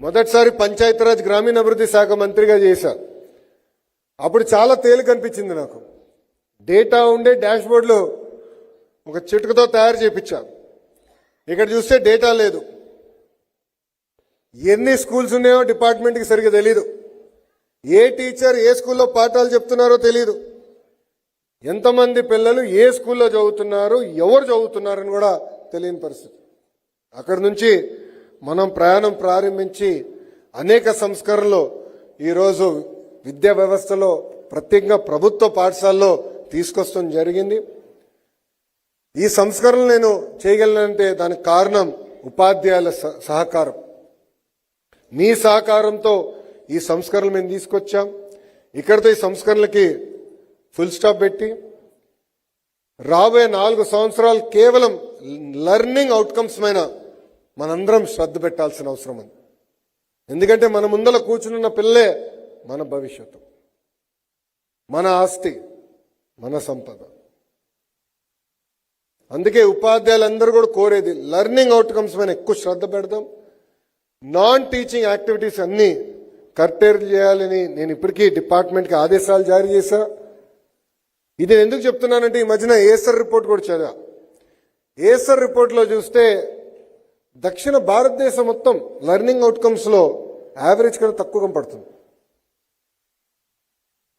మొదటిసారి పంచాయతీరాజ్ గ్రామీణాభివృద్ధి శాఖ మంత్రిగా చేశా. అప్పుడు చాలా తేలిక అనిపించింది నాకు. డేటా ఉండే డాష్ బోర్డులో ఒక చిటుకతో తయారు చేయించా. ఇక్కడ చూస్తే డేటా లేదు. ఎన్ని స్కూల్స్ ఉన్నాయో డిపార్ట్మెంట్కి సరిగ్గా తెలీదు. ఏ టీచర్ ఏ స్కూల్లో పాఠాలు చెప్తున్నారో తెలీదు. ఎంతమంది పిల్లలు ఏ స్కూల్లో చదువుతున్నారు, ఎవరు చదువుతున్నారని కూడా తెలియని పరిస్థితి. అక్కడి నుంచి మనం ప్రయాణం ప్రారంభించి అనేక సంస్కరణలు ఈరోజు విద్యా వ్యవస్థలో ప్రత్యేకంగా ప్రభుత్వ పాఠశాలలో తీసుకొస్తాం జరిగింది. ఈ సంస్కరణలు నేను చేయగలనంటే దానికి కారణం ఉపాధ్యాయుల సహకారం. మీ సహకారంతో ఈ సంస్కరణలు మేము తీసుకొచ్చాం. ఇక్కడితో ఈ సంస్కరణలకి ఫుల్ స్టాప్ పెట్టి రాబోయే 4 సంవత్సరాలు కేవలం లెర్నింగ్ అవుట్కమ్స్ పైన మనందరం శ్రద్ధ పెట్టాల్సిన అవసరం ఉంది. ఎందుకంటే మన ముందర కూర్చున్న పిల్లలే మన భవిష్యత్తు, మన ఆస్తి, మన సంపద. అందుకే ఉపాధ్యాయులందరూ కూడా కోరేది లెర్నింగ్ అవుట్కమ్స్ పైన ఎక్కువ శ్రద్ధ పెడదాం. నాన్ టీచింగ్ యాక్టివిటీస్ అన్నీ కర్టైల్ చేయాలని నేను ఇప్పటికీ డిపార్ట్మెంట్కి ఆదేశాలు జారీ చేశా. ఇది ఎందుకు చెప్తున్నానంటే ఈ మధ్యన ఏసర్ రిపోర్ట్ కూడా చదివా. ఏసర్ రిపోర్ట్లో చూస్తే దక్షిణ భారతదేశం మొత్తం లెర్నింగ్ అవుట్కమ్స్లో యావరేజ్ కన్నా తక్కువగా పడుతుంది.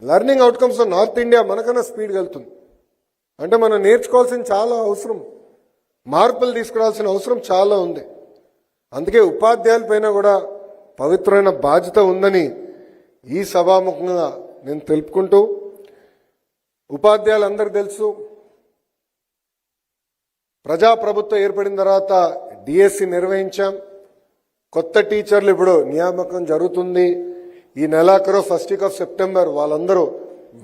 లెర్నింగ్ అవుట్కమ్స్లో నార్త్ ఇండియా మనకన్నా స్పీడ్గా వెళ్తుంది. అంటే మనం నేర్చుకోవాల్సిన చాలా అవసరం, మార్పులు తీసుకురావాల్సిన అవసరం చాలా ఉంది. అందుకే ఉపాధ్యాయుల పైన కూడా పవిత్రమైన బాధ్యత ఉందని ఈ సభాముఖంగా నేను తెలుపుకుంటూ, ఉపాధ్యాయులందరికీ తెలుసు ప్రజాప్రభుత్వం ఏర్పడిన తర్వాత డిఎస్సి నిర్వహించాం. కొత్త టీచర్లు ఇప్పుడు నియామకం జరుగుతుంది. ఈ నెలాఖరు ఫస్ట్ వీక్ ఆఫ్ సెప్టెంబర్ వాళ్ళందరూ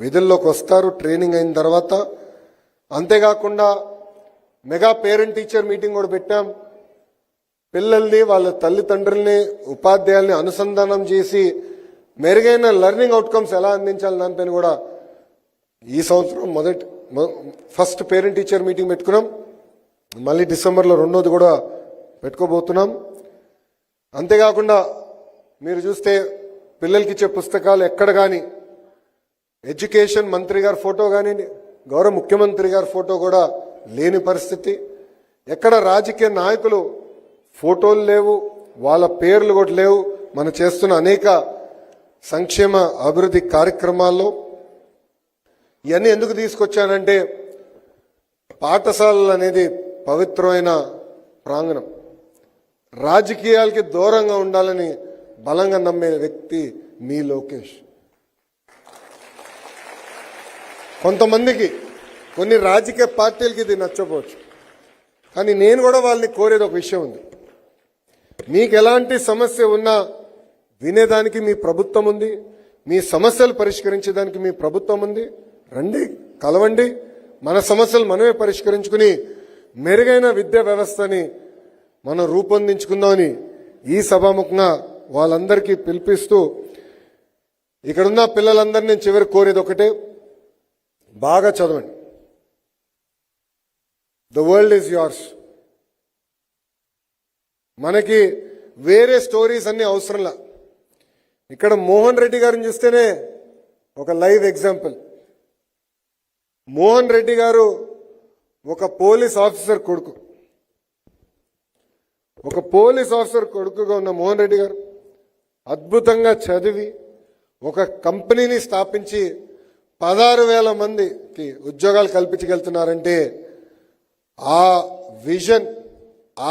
విధుల్లోకి వస్తారు ట్రైనింగ్ అయిన తర్వాత. అంతేకాకుండా మెగా పేరెంట్ టీచర్ మీటింగ్ కూడా పెట్టాం. పిల్లల్ని వాళ్ళ తల్లిదండ్రుల్ని ఉపాధ్యాయుల్ని అనుసంధానం చేసి మెరుగైన లెర్నింగ్ అవుట్కమ్స్ ఎలా అందించాలి దానిపైన కూడా ఈ సంవత్సరం ఫస్ట్ పేరెంట్ టీచర్ మీటింగ్ పెట్టుకున్నాం. మళ్ళీ డిసెంబర్లో 2వది కూడా పెట్టుకోబోతున్నాం. అంతేకాకుండా మీరు చూస్తే పిల్లలకి ఇచ్చే పుస్తకాలు ఎక్కడ కానీ ఎడ్యుకేషన్ మంత్రి గారి ఫోటో కానీ గౌరవ ముఖ్యమంత్రి గారి ఫోటో కూడా లేని పరిస్థితి. ఎక్కడ రాజకీయ నాయకులు ఫోటోలు లేవు, వాళ్ళ పేర్లు కూడా లేవు. మనం చేస్తున్న అనేక సంక్షేమ అభివృద్ధి కార్యక్రమాల్లో ఇవన్నీ ఎందుకు తీసుకొచ్చానంటే పాఠశాలలు అనేది పవిత్రమైన ప్రాంగణం. రాజకీయాలకి దూరంగా ఉండాలని బలంగా నమ్మే వ్యక్తి మీ లోకేష్. కొంతమందికి కొన్ని రాజకీయ పార్టీలకి ఇది నచ్చపోవచ్చు, కానీ నేను కూడా వాళ్ళని కోరేది ఒక విషయం ఉంది. మీకు ఎలాంటి సమస్య ఉన్నా వినేదానికి మీ ప్రభుత్వం ఉంది, మీ సమస్యలు పరిష్కరించేదానికి మీ ప్రభుత్వం ఉంది. రండి, కలవండి, మన సమస్యలు మనమే పరిష్కరించుకుని మెరుగైన విద్యా వ్యవస్థని మనం రూపొందించుకుందామని ఈ సభాముఖంగా వాళ్ళందరికీ పిలిపిస్తూ, ఇక్కడున్న పిల్లలందరినీ నేను చివరి కోరేది ఒకటే, బాగా చదవండి. The world is yours. మనకి వేరే స్టోరీస్ అన్నీ అవసరంలా. ఇక్కడ మోహన్ రెడ్డి గారిని చూస్తేనే ఒక లైవ్ ఎగ్జాంపుల్. మోహన్ రెడ్డి గారు ఒక పోలీస్ ఆఫీసర్ కొడుకు. ఒక పోలీస్ ఆఫీసర్ కొడుకుగా ఉన్న మోహన్ రెడ్డి గారు అద్భుతంగా చదివి ఒక కంపెనీని స్థాపించి 16,000 మందికి ఉద్యోగాలు కల్పించగలుగుతున్నారంటే ఆ విజన్,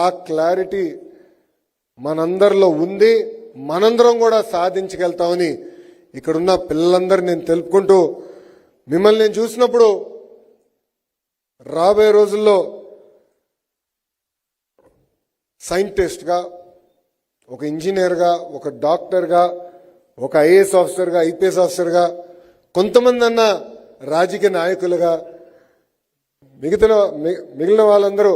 ఆ క్లారిటీ మనందరిలో ఉంది. మనందరం కూడా సాధించగలుగుతామని ఇక్కడున్న పిల్లలందరూ నేను తెలుపుకుంటూ, మిమ్మల్ని నేను చూసినప్పుడు రాబోయే రోజుల్లో సైంటిస్ట్గా, ఒక ఇంజనీర్గా, ఒక డాక్టర్గా, ఒక ఐఏఎస్ ఆఫీసర్గా, ఐపీఎస్ ఆఫీసర్గా, కొంతమంది అన్న రాజకీయ నాయకులుగా, మిగిలిన వాళ్ళందరూ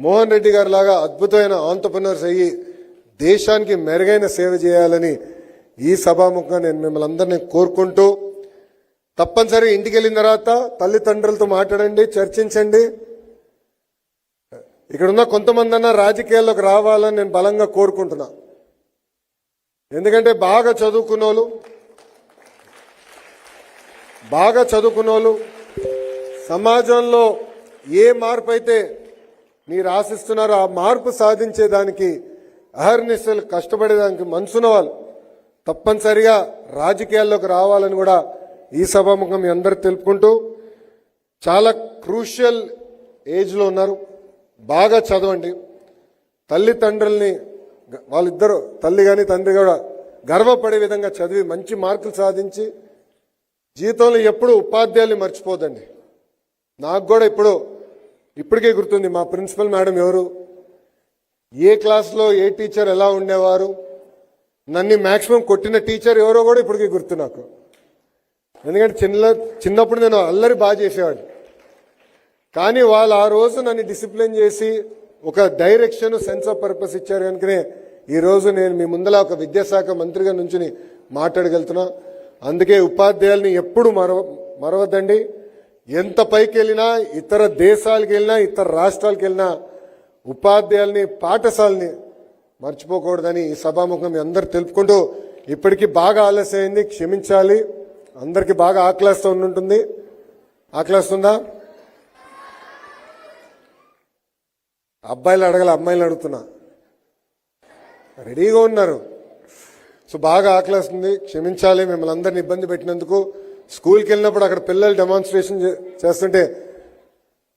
మోహన్ రెడ్డి గారి లాగా అద్భుతమైన ఆంటర్‌ప్రెన్యూర్స్ అయ్యి దేశానికి మెరుగైన సేవ చేయాలని ఈ సభాముఖంగా నేను మిమ్మల్ని అందరినీ కోరుకుంటూ, తప్పనిసరిగా ఇంటికి వెళ్ళిన తర్వాత తల్లిదండ్రులతో మాట్లాడండి, చర్చించండి. ఇక్కడున్న కొంతమంది అన్న రాజకీయాల్లోకి రావాలని నేను బలంగా కోరుకుంటున్నా. ఎందుకంటే బాగా చదువుకున్నోళ్ళు సమాజంలో ఏ మార్పు అయితే మీరు ఆశిస్తున్నారో ఆ మార్పు సాధించేదానికి అహర్నిశలు కష్టపడేదానికి మనసున్న వాళ్ళు తప్పనిసరిగా రాజకీయాల్లోకి రావాలని కూడా ఈ సభాముఖం మీ అందరూ తెలుపుకుంటూ, చాలా క్రూషియల్ ఏజ్లో ఉన్నారు, బాగా చదవండి. తల్లిదండ్రుల్ని వాళ్ళిద్దరూ తల్లి కానీ తండ్రి కూడా గర్వపడే విధంగా చదివి మంచి మార్కులు సాధించి జీవితంలో ఎప్పుడు ఉపాధ్యాయుల్ని మర్చిపోదండి. నాకు కూడా ఇప్పటికే గుర్తుంది మా ప్రిన్సిపల్ మేడం ఎవరు, ఏ క్లాస్లో ఏ టీచర్ ఎలా ఉండేవారు, నన్ను మ్యాక్సిమం కొట్టిన టీచర్ ఎవరో కూడా ఇప్పటికీ గుర్తు నాకు. ఎందుకంటే చిన్నప్పుడు నేను అల్లరి బాగా చేసేవాడిని, కానీ వాళ్ళు ఆ రోజు నన్ను డిసిప్లిన్ చేసి ఒక డైరెక్షన్ సెన్స్ ఆఫ్ పర్పస్ ఇచ్చారు కనుకనే ఈరోజు నేను మీ ముందల ఒక విద్యాశాఖ మంత్రిగా నుంచి మాట్లాడగలుగుతున్నా. అందుకే ఉపాధ్యాయుల్ని ఎప్పుడు మరవద్దండి. ఎంత పైకి వెళ్ళినా, ఇతర దేశాలకు వెళ్ళినా, ఇతర రాష్ట్రాలకు వెళ్ళినా ఉపాధ్యాయుల్ని పాఠశాలని మర్చిపోకూడదని ఈ సభాముఖం మీ అందరు తెలుపుకుంటూ, ఇప్పటికీ బాగా ఆలస్యమైంది, క్షమించాలి. అందరికీ బాగా ఆకలిస్తూ ఉంటుంది. ఆకలిస్తుందా? అబ్బాయిలు అడగల, అమ్మాయిలు అడుగుతున్నా. రెడీగా ఉన్నారు. సో బాగా ఆకలిస్తుంది, క్షమించాలి. మిమ్మల్ని అందరిని ఇబ్బంది పెట్టినందుకు. స్కూల్కి వెళ్ళినప్పుడు అక్కడ పిల్లలు డెమాన్స్ట్రేషన్ చేస్తుంటే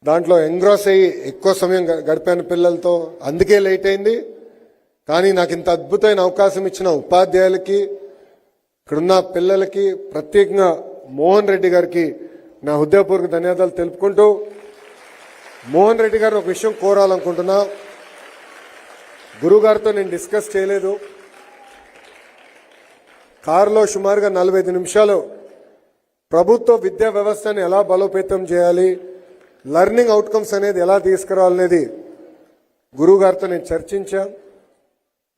దాంట్లో ఎంగ్రాస్ అయ్యి ఎక్కువ సమయం గడిపాను పిల్లలతో, అందుకే లేట్ అయింది. కానీ నాకు ఇంత అద్భుతమైన అవకాశం ఇచ్చిన ఉపాధ్యాయులకి, ఇక్కడున్న పిల్లలకి, ప్రత్యేకంగా మోహన్ రెడ్డి గారికి నా హృదయపూర్వక ధన్యవాదాలు తెలుపుకుంటూ, మోహన్ రెడ్డి గారిని ఒక విషయం కోరాలనుకుంటున్నా. గురుగారితో నేను డిస్కస్ చేయలేదు. కారులో సుమారుగా 45 నిమిషాలు ప్రభుత్వ విద్యా వ్యవస్థని ఎలా బలోపేతం చేయాలి, లెర్నింగ్ అవుట్కమ్స్ అనేది ఎలా తీసుకురావాలనేది గురుగారితో నేను చర్చించా.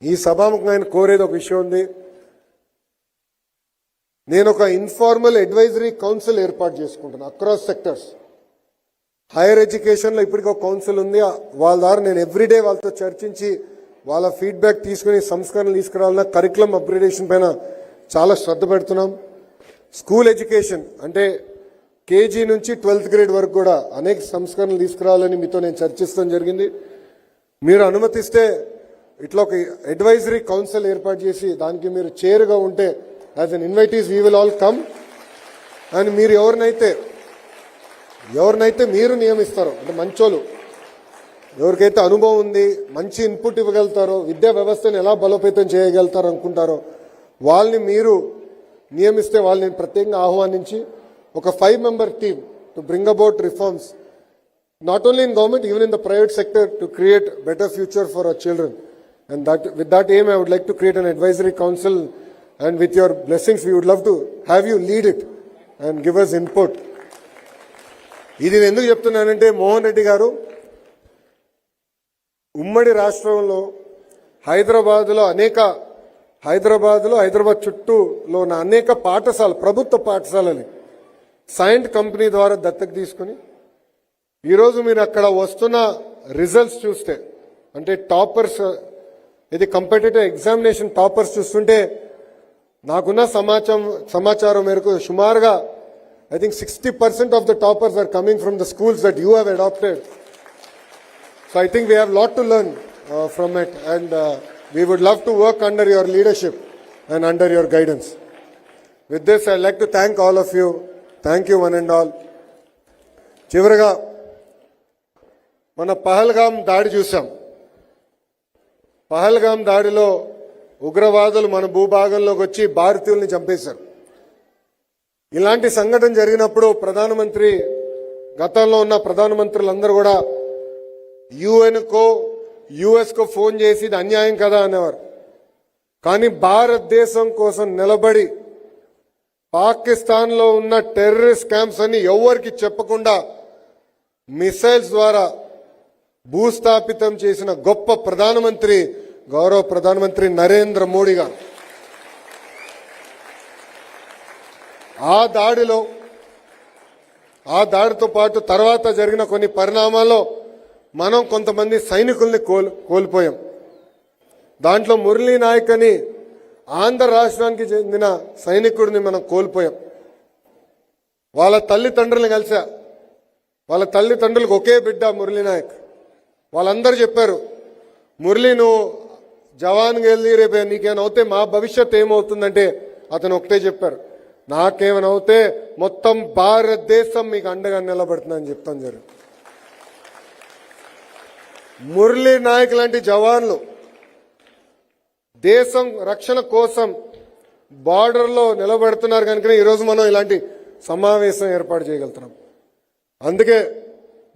ఈ సభాముఖంగా ఆయన కోరేది ఒక విషయం ఉంది. నేను ఒక ఇన్ఫార్మల్ అడ్వైజరీ కౌన్సిల్ ఏర్పాటు చేసుకుంటున్నాను అక్రాస్ సెక్టర్స్. హైయర్ ఎడ్యుకేషన్లో ఇప్పటికీ ఒక కౌన్సిల్ ఉంది. వాళ్ళ ద్వారా నేను ఎవ్రీడే వాళ్ళతో చర్చించి వాళ్ళ ఫీడ్బ్యాక్ తీసుకుని సంస్కరణలు తీసుకురావాలన్నా కరికులం అప్గ్రేడేషన్ పైన చాలా శ్రద్ధ పెడుతున్నాం. స్కూల్ ఎడ్యుకేషన్ అంటే కేజీ నుంచి 12th గ్రేడ్ వరకు కూడా అనేక సంస్కరణలు తీసుకురావాలని మీతో నేను చర్చిస్తాం జరిగింది. మీరు అనుమతిస్తే ఇట్లా ఒక అడ్వైజరీ కౌన్సిల్ ఏర్పాటు చేసి దానికి మీరు చైర్గా ఉంటే as an invitees we will all come. And మీరు ఎవరినైతే మీరు నియమిస్తారో, అంటే మంచోళ్ళు, ఎవరికైతే అనుభవం ఉంది, మంచి ఇన్పుట్ ఇవ్వగలుగుతారో, విద్యా వ్యవస్థను ఎలా బలోపేతం చేయగలుగుతారో అనుకుంటారో వాళ్ళని మీరు నియమిస్తే వాళ్ళని ప్రత్యేకంగా ఆహ్వానించి ఒక 5-member team to bring about reforms not only in government, even in the private sector, to create better future for our children. And with that aim, I would like to create an advisory council, and with your blessings, we would love to have you lead it and give us input. ఇది నేను ఎందుకు చెప్తున్నానంటే, మోహన్ రెడ్డి గారు ఉమ్మడి రాష్ట్రంలో హైదరాబాద్ చుట్టూలో ఉన్న అనేక పాఠశాల, ప్రభుత్వ పాఠశాలని సైంట్ కంపెనీ ద్వారా దత్తకు తీసుకుని ఈరోజు మీరు అక్కడ వస్తున్న రిజల్ట్స్ చూస్తే, అంటే టాపర్స్, ఇది కాంపిటేటివ్ ఎగ్జామినేషన్ టాపర్స్ చూస్తుంటే నాకున్న సమాచారం మేరకు సుమారుగా I think 60% of the toppers are coming from the schools that you have adopted. So I think we have a lot to learn from it, and we would love to work under your leadership and under your guidance. With this, I'd like to thank all of you. Thank you one and all. చివరగా మన పహల్గాం దాడి చూసాం. పహల్గాం దాడిలో ఉగ్రవాదులు మన భూభాగంలోకి వచ్చి భారతీయుల్ని చంపేశారు. ఇలాంటి సంఘటన జరిగినప్పుడు ప్రధానమంత్రి, గతంలో ఉన్న ప్రధానమంత్రులందరూ కూడా యుఎన్కో యుఎస్కో ఫోన్ చేసి ఇది అన్యాయం కదా అనేవారు. కానీ భారతదేశం కోసం నిలబడి పాకిస్తాన్లో ఉన్న టెర్రరిస్ట్ క్యాంప్స్ అన్ని ఎవరికి చెప్పకుండా మిసైల్స్ ద్వారా భూస్థాపితం చేసిన గొప్ప ప్రధానమంత్రి, గౌరవ ప్రధానమంత్రి నరేంద్ర మోడీ గారు. ఆ దాడితో పాటు తర్వాత జరిగిన కొన్ని పరిణామాల్లో మనం కొంతమంది సైనికుల్ని కోల్పోయాం. దాంట్లో మురళీ నాయక్ అని ఆంధ్ర రాష్ట్రానికి చెందిన సైనికుడిని మనం కోల్పోయాం. వాళ్ళ తల్లిదండ్రులను కలిసా. వాళ్ళ తల్లిదండ్రులకు ఒకే బిడ్డ మురళీ నాయక్. వాళ్ళందరూ చెప్పారు, మురళి నువ్వు జవాన్కి వెళ్ళి రేపు నీకేమైనా అవుతే మా భవిష్యత్ ఏమవుతుందంటే అతను ఒకటే చెప్పారు, నాకేమైనా అవుతే మొత్తం భారతదేశం మీకు అండగా నిలబడుతుందని చెప్తాను జరిగింది. మురళీ నాయక్ లాంటి జవాన్లు దేశం రక్షణ కోసం బార్డర్లో నిలబడుతున్నారు కనుక ఈరోజు మనం ఇలాంటి సమావేశం ఏర్పాటు చేయగలుగుతున్నాం. అందుకే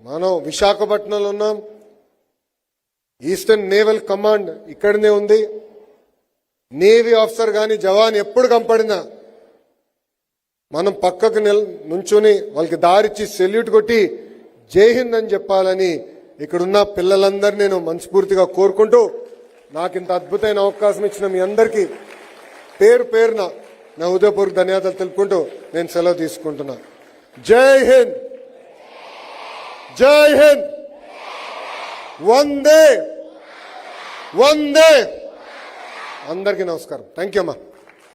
మనం విశాఖపట్నంలో ఉన్నాం. ఈస్టర్న్ నేవల్ కమాండ్ ఇక్కడనే ఉంది. నేవీ ఆఫీసర్ కానీ జవాన్ ఎప్పుడు కంపడినా మనం పక్కకు నుంచుని వాళ్ళకి దారిచ్చి సెల్యూట్ కొట్టి జై హింద్ అని చెప్పాలని ఇక్కడున్న పిల్లలందరినీ నేను మనస్ఫూర్తిగా కోరుకుంటూ, నాకు ఇంత అద్భుతమైన అవకాశం ఇచ్చిన మీ అందరికీ పేరు పేరున నా హృదయపూర్వక ధన్యవాదాలు తెలుపుకుంటూ నేను సెలవు తీసుకుంటున్నా. జై హింద్, జై హింద్, వందే వందే. అందరికీ నమస్కారం. థ్యాంక్ యూ అమ్మా.